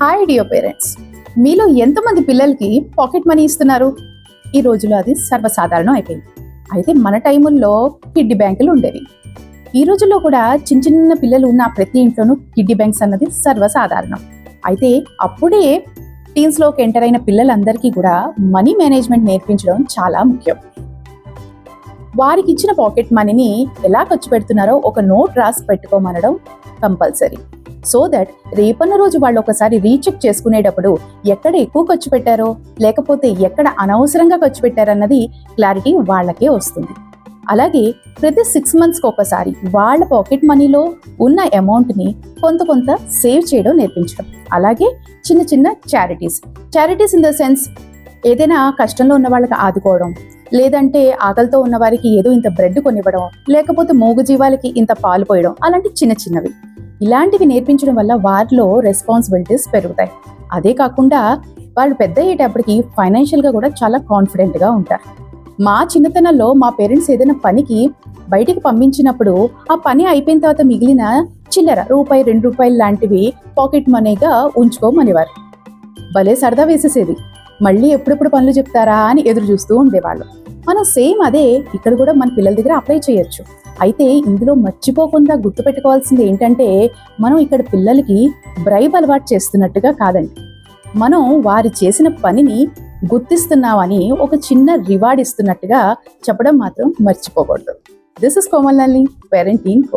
Hi dear parents, మీలో ఎంతమంది పిల్లలకి పాకెట్ మనీ ఇస్తున్నారు? ఈ రోజులో అది సర్వసాధారణం అయిపోయింది. అయితే మన టైముల్లో కిడ్డీ బ్యాంకులు ఉండేవి. ఈ రోజుల్లో కూడా చిన్న చిన్న పిల్లలు ఉన్న ప్రతి ఇంట్లోనూ కిడ్డీ బ్యాంక్స్ అన్నది సర్వసాధారణం. అయితే అప్పుడే టీన్స్లోకి ఎంటర్ అయిన పిల్లలందరికీ కూడా మనీ మేనేజ్మెంట్ నేర్పించడం చాలా ముఖ్యం. వారికి ఇచ్చిన పాకెట్ మనీని ఎలా ఖర్చు పెడుతున్నారో ఒక నోట్ రాసి పెట్టుకోమనడం కంపల్సరీ. సో దట్ రేపన్న రోజు వాళ్ళు ఒకసారి రీచెక్ చేసుకునేటప్పుడు ఎక్కడ ఎక్కువ ఖర్చు పెట్టారో లేకపోతే ఎక్కడ అనవసరంగా ఖర్చు పెట్టారన్నది క్లారిటీ వాళ్ళకే వస్తుంది. అలాగే ప్రతి 6 monthsకి ఒకసారి వాళ్ళ పాకెట్ మనీలో ఉన్న అమౌంట్ని కొంత సేవ్ చేయడం నేర్పించడం. అలాగే చిన్న చిన్న చారిటీస్ ఇన్ ద సెన్స్ ఏదైనా కష్టంలో ఉన్న వాళ్ళకి ఆదుకోవడం, లేదంటే ఆకలితో ఉన్న వారికి ఏదో ఇంత బ్రెడ్ కొనివ్వడం, లేకపోతే మూగజీవాలకి ఇంత పాలు పోయడం, అలాంటి చిన్నవి ఇలాంటివి నేర్పించడం వల్ల వారిలో రెస్పాన్సిబిలిటీస్ పెరుగుతాయి. అదే కాకుండా వాళ్ళు పెద్ద అయ్యేటప్పటికి ఫైనాన్షియల్గా కూడా చాలా కాన్ఫిడెంట్గా ఉంటారు. మా చిన్నతనంలో మా పేరెంట్స్ ఏదైనా పనికి బయటికి పంపించినప్పుడు ఆ పని అయిపోయిన తర్వాత మిగిలిన చిల్లర రూపాయి 2 రూపాయలు లాంటివి పాకెట్ మనీగా ఉంచుకోమనేవారు. భలే సరదా వేసేసేది. మళ్ళీ ఎప్పుడెప్పుడు పనులు చెప్తారా అని ఎదురు చూస్తూ ఉండేవాళ్ళు. మనం సేమ్ అదే ఇక్కడ కూడా మన పిల్లల దగ్గర అప్లై చేయొచ్చు. అయితే ఇందులో మర్చిపోకుండా గుర్తుపెట్టుకోవాల్సింది ఏంటంటే, మనం ఇక్కడ పిల్లలకి బ్రైబ్ అలవాటు చేస్తున్నట్టుగా కాదండి, మనం వారి చేసిన పనిని గుర్తిస్తున్నామని ఒక చిన్న రివార్డ్ ఇస్తున్నట్టుగా చెప్పడం మాత్రం మర్చిపోకూడదు. దిస్ ఇస్ కోమల్ నల్లి, పేరెంటింగ్ కోచ్.